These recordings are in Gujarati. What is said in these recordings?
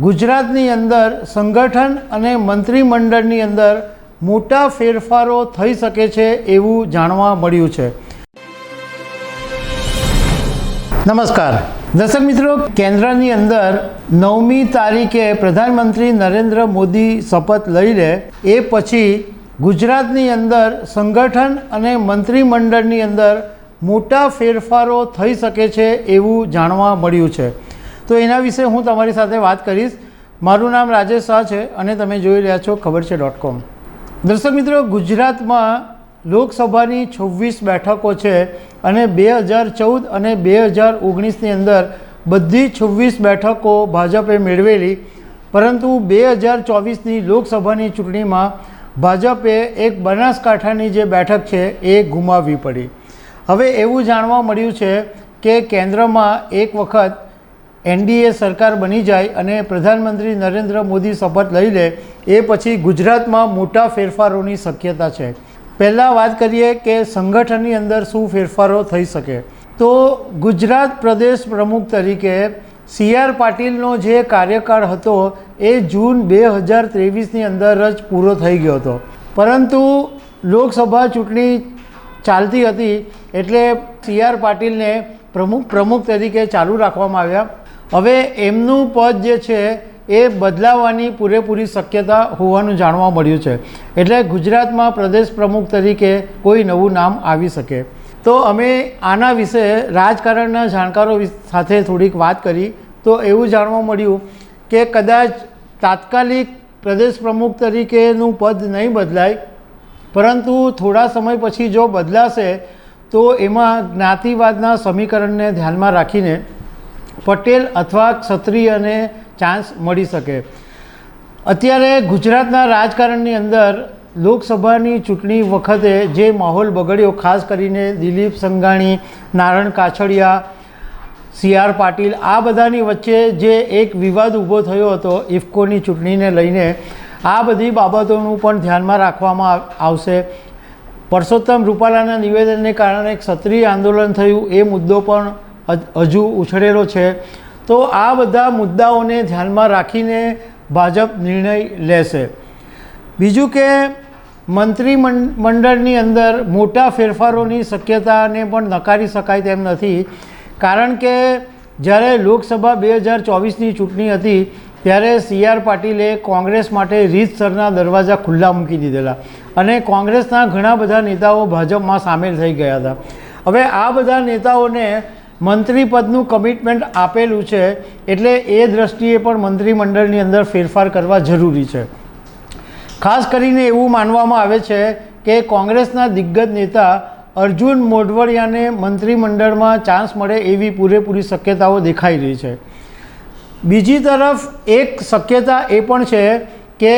ગુજરાતની અંદર સંગઠન અને મંત્રીમંડળની અંદર મોટા ફેરફારો થઈ શકે છે એવું જાણવા મળ્યું છે। નમસ્કાર દર્શક મિત્રો, કેન્દ્રની અંદર 9મી તારીખે પ્રધાનમંત્રી નરેન્દ્ર મોદી શપથ લઈ લે એ પછી ગુજરાતની અંદર સંગઠન અને મંત્રીમંડળની અંદર મોટા ફેરફારો થઈ શકે છે એવું જાણવા મળ્યું છે। તો એના વિશે હું તમારી સાથે વાત કરીશ। મારું નામ રાજેશ શાહ છે અને તમે જોઈ રહ્યા છો ખબરછે.com। દર્શક મિત્રો, ગુજરાતમાં લોકસભાની 26 બેઠકો છે અને 2014 અને 2019ની અંદર બધી 26 બેઠકો ભાજપે મેળવેલી, પરંતુ 2024ની લોકસભાની ચૂંટણીમાં ભાજપે એક બનાસકાંઠાની જે બેઠક છે એ ગુમાવવી પડી। હવે એવું જાણવા મળ્યું છે કે કેન્દ્રમાં એક વખત એનડીએ સરકાર બની જાય અને પ્રધાનમંત્રી નરેન્દ્ર મોદી શપથ લઈ લે એ પછી ગુજરાતમાં મોટા ફેરફારોની શક્યતા છે। પહેલાં વાત કરીએ કે સંગઠનની અંદર શું ફેરફારો થઈ શકે। તો ગુજરાત પ્રદેશ પ્રમુખ તરીકે CR પાટીલનો જે કાર્યકાળ હતો એ જૂન 2023ની અંદર જ પૂરો થઈ ગયો હતો, પરંતુ લોકસભા ચૂંટણી ચાલતી હતી એટલે CR પાટીલને પ્રમુખ તરીકે ચાલુ રાખવામાં આવ્યા। હવે એમનું પદ જે છે એ બદલાવાની પૂરેપૂરી શક્યતા હોવાનું જાણવા મળ્યું છે, એટલે ગુજરાતમાં પ્રદેશ પ્રમુખ તરીકે કોઈ નવું નામ આવી શકે। તો અમે આના વિશે રાજકારણના જાણકારો સાથે થોડીક વાત કરી તો એવું જાણવા મળ્યું કે કદાચ તાત્કાલિક પ્રદેશ પ્રમુખ તરીકેનું પદ નહીં બદલાય, પરંતુ થોડા સમય પછી જો બદલાશે તો એમાં જ્ઞાતિવાદના સમીકરણને ધ્યાનમાં રાખીને પટેલ અથવા ક્ષત્રિયને ચાન્સ મળી શકે। અત્યારે ગુજરાતના રાજકારણની અંદર લોકસભાની ચૂંટણી વખતે જે માહોલ બગડ્યો, ખાસ કરીને દિલીપ સંઘાણી, નારણ કાછડિયા, CR પાટીલ, આ બધાની વચ્ચે જે એક વિવાદ ઊભો થયો હતો ઇફકોની ચૂંટણીને લઈને, આ બધી બાબતોનું પણ ધ્યાનમાં રાખવામાં આવશે। પરસોત્તમ રૂપાલાના નિવેદનને કારણે ક્ષત્રિય આંદોલન થયું, એ મુદ્દો પણ હજુ ઉછળેલો છે। તો આ બધા મુદ્દાઓને ધ્યાનમાં રાખીને ભાજપ નિર્ણય લેશે। બીજું કે મંત્રીમંડળની અંદર મોટા ફેરફારોની શક્યતાને પણ નકારી શકાય તેમ નથી, કારણ કે જ્યારે લોકસભા 2024ની ચૂંટણી હતી ત્યારે CR પાટીલે કોંગ્રેસ માટે રીતસરના દરવાજા ખુલ્લા મૂકી દીધેલા અને કોંગ્રેસના ઘણા બધા નેતાઓ ભાજપમાં સામેલ થઈ ગયા હતા। હવે આ બધા નેતાઓને મંત્રી પદનું કમિટમેન્ટ આપેલું છે, એટલે એ દ્રષ્ટિએ પણ મંત્રીમંડળની અંદર ફેરફાર કરવા જરૂરી છે। ખાસ કરીને એવું માનવામાં આવે છે કે કોંગ્રેસના દિગ્ગજ નેતા અર્જુન મોઢવાડિયાને મંત્રીમંડળમાં ચાન્સ મળે એવી પૂરેપૂરી શક્યતાઓ દેખાઈ રહી છે। બીજી તરફ એક શક્યતા એ પણ છે કે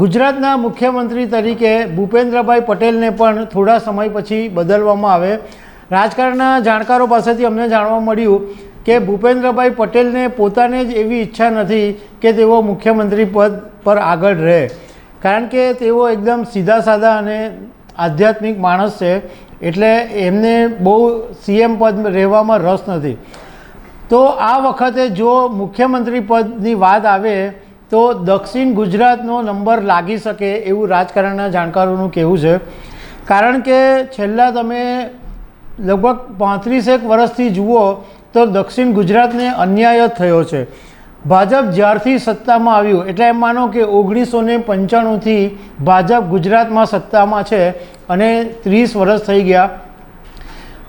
ગુજરાતના મુખ્યમંત્રી તરીકે ભૂપેન્દ્રભાઈ પટેલને પણ થોડા સમય પછી બદલવામાં આવે। રાજકારણના જાણકારો પાસેથી અમને જાણવા મળ્યું કે ભૂપેન્દ્રભાઈ પટેલને પોતાને જ એવી ઈચ્છા નથી કે તેઓ મુખ્યમંત્રી પદ પર આગળ રહે, કારણ કે તેઓ એકદમ સીધા સાદા અને આધ્યાત્મિક માણસ છે, એટલે એમને બહુ CM પદ રહેવામાં રસ નથી। તો આ વખતે જો મુખ્યમંત્રી પદની વાત આવે તો દક્ષિણ ગુજરાતનો નંબર લાગી શકે એવું રાજકારણના જાણકારોનું કહેવું છે, કારણ કે છેલ્લા તમે લગભગ 35 વર્ષથી જુઓ તો દક્ષિણ ગુજરાતને અન્યાય જ થયો છે। ભાજપ જ્યારથી સત્તામાં આવ્યું, એટલે એમ માનો કે 1995થી ભાજપ ગુજરાતમાં સત્તામાં છે અને 30 વર્ષ થઈ ગયા,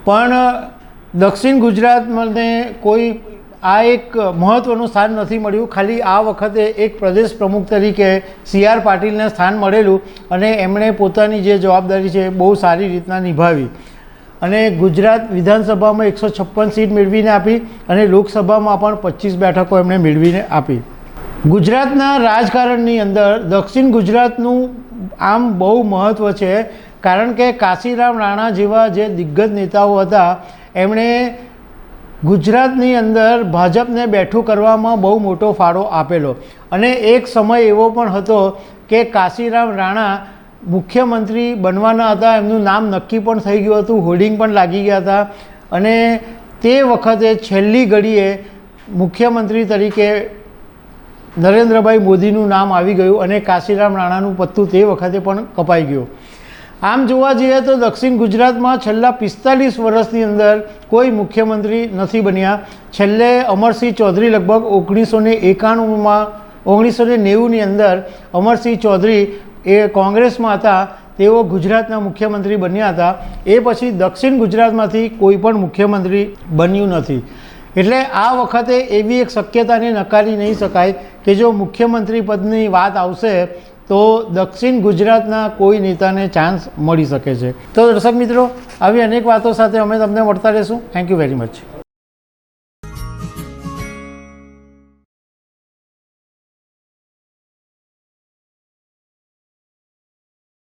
પણ દક્ષિણ ગુજરાતને કોઈ આ એક મહત્ત્વનું સ્થાન નથી મળ્યું। ખાલી આ વખતે એક પ્રદેશ પ્રમુખ તરીકે CR પાટીલને સ્થાન મળેલું અને એમણે પોતાની જે જવાબદારી છે બહુ સારી રીતના નિભાવી અને ગુજરાત વિધાનસભામાં 156 સીટ મેળવીને આપી અને લોકસભામાં પણ 25 બેઠકો એમણે મેળવીને આપી। ગુજરાતના રાજકારણની અંદર દક્ષિણ ગુજરાતનું આમ બહુ મહત્ત્વ છે, કારણ કે કાશીરામ રાણા જેવા જે દિગ્ગજ નેતાઓ હતા એમણે ગુજરાતની અંદર ભાજપને બેઠું કરવામાં બહુ મોટો ફાળો આપેલો અને એક સમય એવો પણ હતો કે કાશીરામ રાણા મુખ્યમંત્રી બનવાના હતા, એમનું નામ નક્કી પણ થઈ ગયું હતું, હોર્ડિંગ પણ લાગી ગયા હતા અને તે વખતે છેલ્લી ઘડીએ મુખ્યમંત્રી તરીકે નરેન્દ્રભાઈ મોદીનું નામ આવી ગયું અને કાશીરામ રાણાનું પત્તું તે વખતે પણ કપાઈ ગયું. આમ જોવા જઈએ તો દક્ષિણ ગુજરાતમાં છેલ્લા 45 વર્ષની અંદર કોઈ મુખ્યમંત્રી નથી બન્યા. છેલ્લે અમરસિંહ ચૌધરી લગભગ 1991માં 1990ની અંદર અમરસિંહ ચૌધરી એ કોંગ્રેસમાં હતા, તેઓ ગુજરાતના મુખ્યમંત્રી બન્યા હતા. એ પછી દક્ષિણ ગુજરાતમાંથી કોઈ પણ મુખ્યમંત્રી બન્યું નથી. એટલે આ વખતે એવી એક શક્યતાને નકારી નહીં શકાય કે જો મુખ્યમંત્રી પદની વાત આવશે તો દક્ષિણ ગુજરાતના કોઈ નેતાને ચાન્સ મળી શકે છે. તો દર્શક મિત્રો, આવી અનેક વાતો સાથે અમે તમને મળતા રહીશું. Thank you very much.